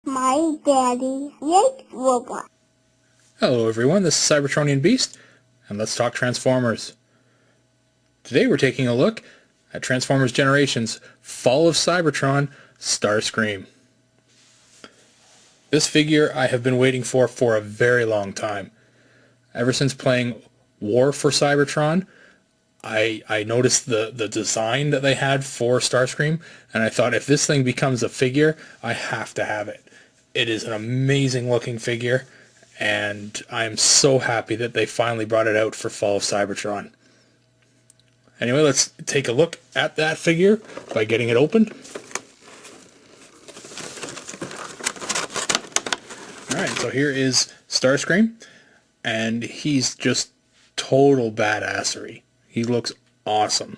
My daddy makes robots. Hello everyone, this is Cybertronian Beast, and let's talk Transformers. Today we're taking a look at Transformers Generations Fall of Cybertron Starscream. This figure I have been waiting for a very long time. Ever since playing War for Cybertron, I noticed the design that they had for Starscream, and I thought if this thing becomes a figure, I have to have it. It is an amazing looking figure, and I'm so happy that they finally brought it out for Fall of Cybertron. Anyway, let's take a look at that figure by getting it opened. Alright, so here is Starscream, and he's just total badassery. He looks awesome.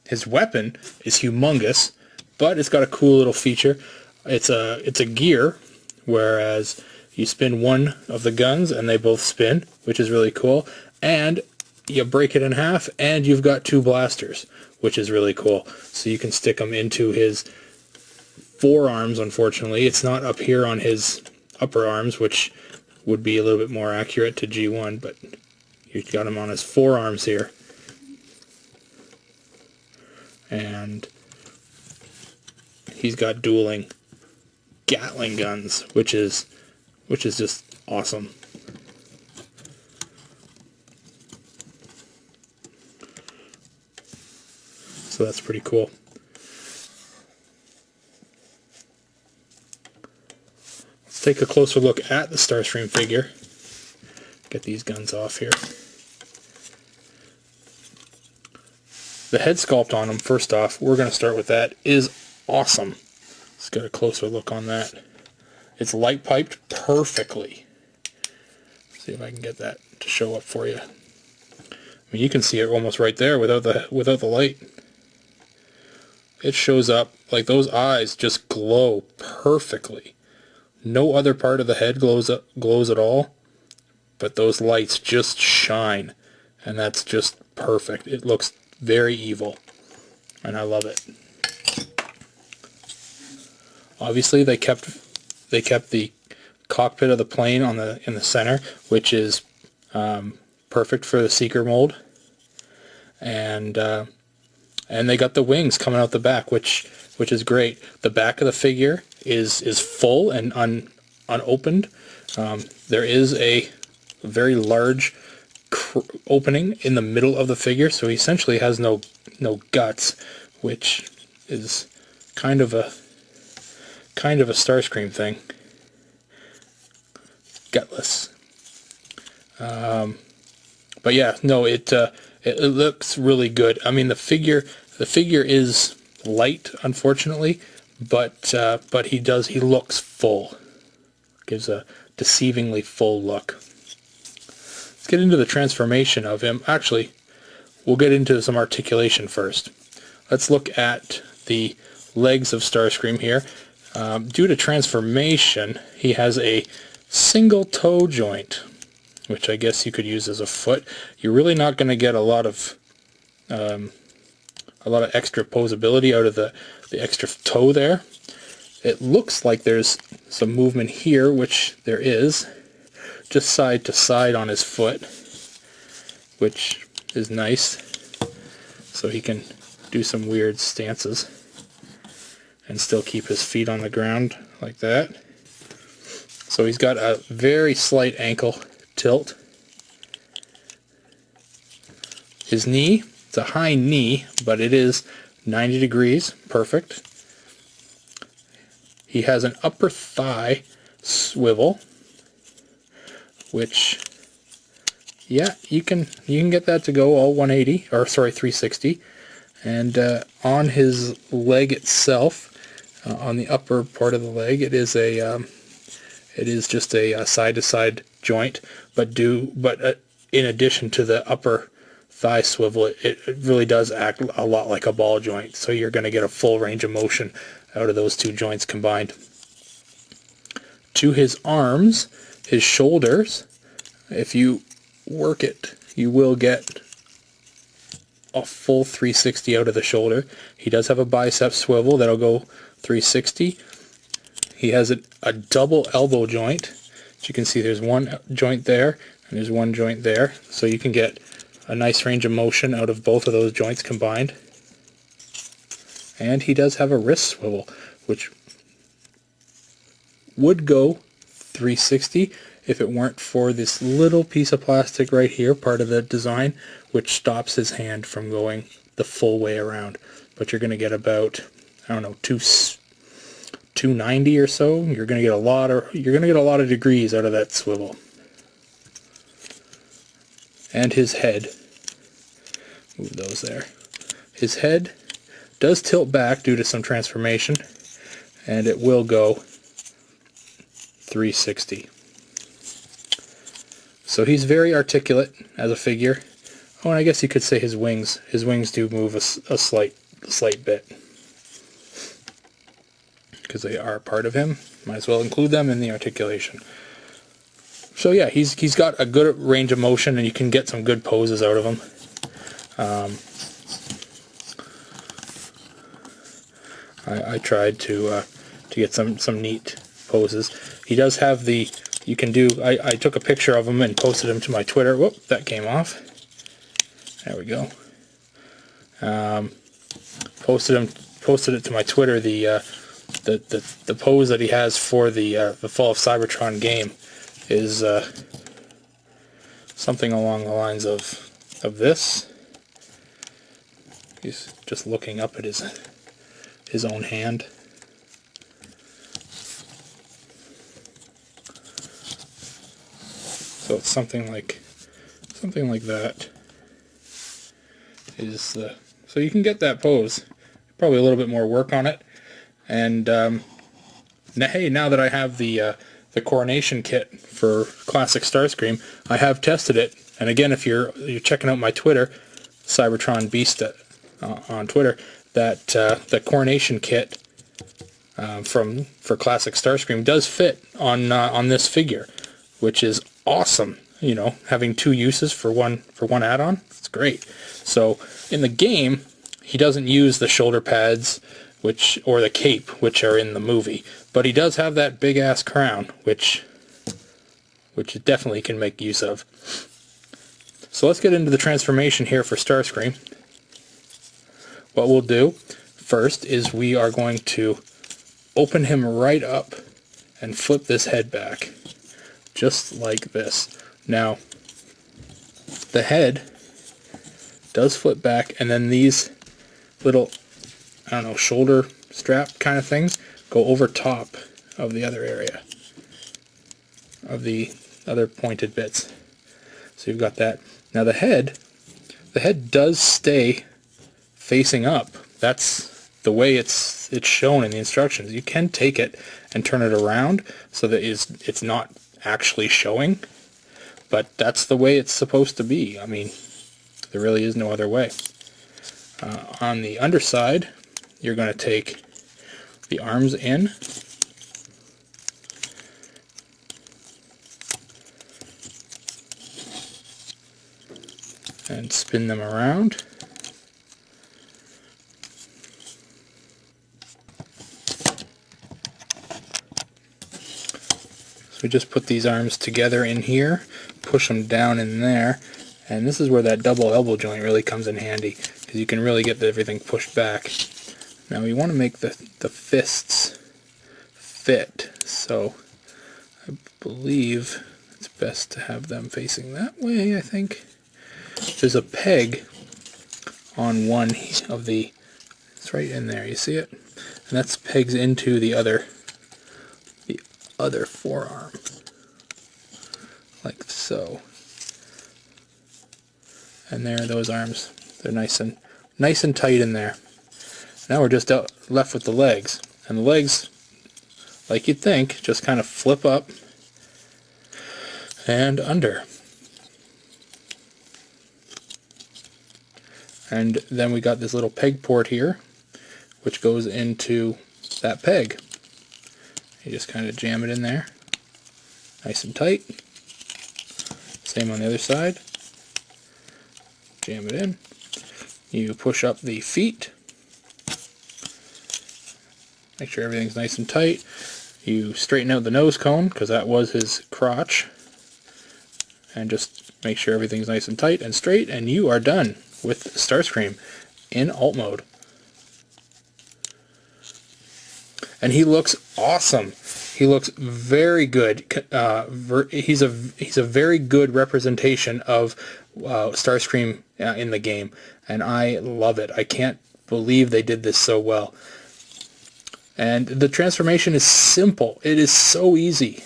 His weapon is humongous, but it's got a cool little feature. It's a gear, whereas you spin one of the guns and they both spin, which is really cool. And you break it in half and you've got two blasters, which is really cool. So you can stick them into his forearms, unfortunately. It's not up here on his upper arms, which would be a little bit more accurate to G1, but you've got him on his forearms here. And he's got dueling Gatling guns, which is just awesome. So that's pretty cool. Let's take a closer look at the Starscream figure. Get these guns off here. The head sculpt on him, first off, we're going to start with that, is awesome. Let's get a closer look on that. It's light piped perfectly. Let's see if I can get that to show up for you. I mean, you can see it almost right there without the light. It shows up like those eyes just glow perfectly. No other part of the head glows at all, but those lights just shine, and that's just perfect. It looks very evil, and I love it. Obviously, they kept the cockpit of the plane in the center, which is perfect for the Seeker mold, and they got the wings coming out the back, which is great. The back of the figure is full and unopened. There is a very large opening in the middle of the figure, so he essentially has no guts, which is kind of a Starscream thing. Gutless. But yeah, no, it looks really good. I mean, the figure is light, unfortunately, but he looks full. Gives a deceivingly full look. Let's get into the transformation of him. Actually, we'll get into some articulation first. Let's look at the legs of Starscream here. Due to transformation, he has a single toe joint, which I guess you could use as a foot. You're really not going to get a lot of extra posability out of the extra toe there. It looks like there's some movement here, which there is, just side to side on his foot, which is nice, so he can do some weird stances and still keep his feet on the ground like that. So he's got a very slight ankle tilt. His knee, it's a high knee, but it is 90 degrees, perfect. He has an upper thigh swivel, which, yeah, you can get that to go all 180, or sorry, 360. And on his leg itself, on the upper part of the leg, it is just a side-to-side joint, but in addition to the upper thigh swivel, it really does act a lot like a ball joint, so you're going to get a full range of motion out of those two joints combined. To his arms, his shoulders, if you work it, you will get a full 360 out of the shoulder. He does have a bicep swivel that'll go 360. he has a double elbow joint. As you can see, there's one joint there and there's one joint there, so you can get a nice range of motion out of both of those joints combined. And he does have a wrist swivel, which would go 360 if it weren't for this little piece of plastic right here, part of the design, which stops his hand from going the full way around. But you're going to get about, I don't know, 290 or so. You're going to get a lot of degrees out of that swivel. And his head, move those there. His head does tilt back due to some transformation, and it will go 360. So he's very articulate as a figure. Oh, and I guess you could say his wings. His wings do move a slight bit, because they are part of him. Might as well include them in the articulation. So yeah, he's got a good range of motion, and you can get some good poses out of him. I tried to get some neat poses. He does have the, you can do, I took a picture of him and posted him to my Twitter. Whoop, that came off. There we go. Posted it to my Twitter, the pose that he has for the Fall of Cybertron game is something along the lines of this. He's just looking up at his own hand. So it's something like that. So you can get that pose. Probably a little bit more work on it. And hey, now that I have the coronation kit for classic Starscream, I have tested it. And again, if you're checking out my Twitter, Cybertron Beast on Twitter, that the coronation kit for classic Starscream does fit on this figure, which is awesome. You know, having two uses for one add-on, it's great. So in the game, he doesn't use the shoulder pads, or the cape, which are in the movie, but he does have that big ass crown, which it definitely can make use of. So let's get into the transformation here for Starscream. What we'll do first is we are going to open him right up and flip this head back, just like this. Now, the head does flip back, and then these little, I don't know, shoulder strap kind of things go over top of the other area, of the other pointed bits. So you've got that. Now the head does stay facing up. That's the way it's shown in the instructions. You can take it and turn it around so that it's not actually showing, but that's the way it's supposed to be. I mean, there really is no other way. On the underside, you're going to take the arms in, and spin them around. So we just put these arms together in here, push them down in there, and this is where that double elbow joint really comes in handy, because you can really get everything pushed back. Now we want to make the fists fit, so I believe it's best to have them facing that way, I think. There's a peg on one of the, it's right in there, you see it? And that's pegs into the other forearm, like so. And there, those arms, they're nice and tight in there. Now we're just left with the legs, and the legs, like you'd think, just kind of flip up and under. And then we got this little peg port here, which goes into that peg. You just kind of jam it in there, nice and tight. Same on the other side. Jam it in. You push up the feet. Make sure everything's nice and tight. You straighten out the nose cone, because that was his crotch, and just make sure everything's nice and tight and straight, and you are done with Starscream in alt mode. And he looks awesome. He looks very good. He's a very good representation of Starscream in the game, and I love it. I can't believe they did this so well. And the transformation is simple. It is so easy.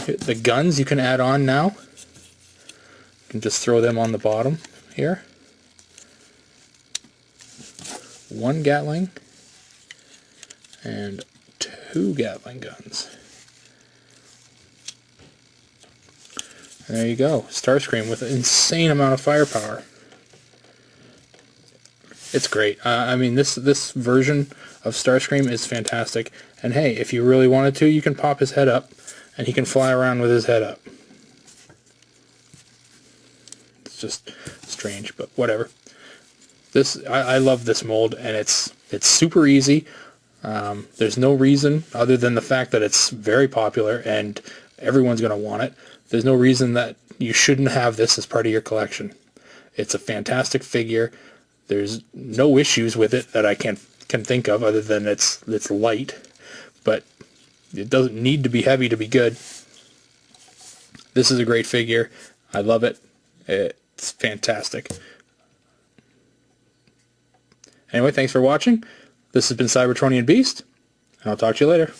The guns you can add on now. You can just throw them on the bottom here. 1 Gatling and 2 Gatling guns. And there you go. Starscream with an insane amount of firepower. It's great. I mean, this version of Starscream is fantastic. And hey, if you really wanted to, you can pop his head up, and he can fly around with his head up. It's just strange, but whatever. I love this mold, and it's super easy. There's no reason, other than the fact that it's very popular and everyone's going to want it. There's no reason that you shouldn't have this as part of your collection. It's a fantastic figure. There's no issues with it that I can think of, other than it's light, but it doesn't need to be heavy to be good. This is a great figure. I love it. It's fantastic. Anyway, thanks for watching. This has been Cybertronian Beast, and I'll talk to you later.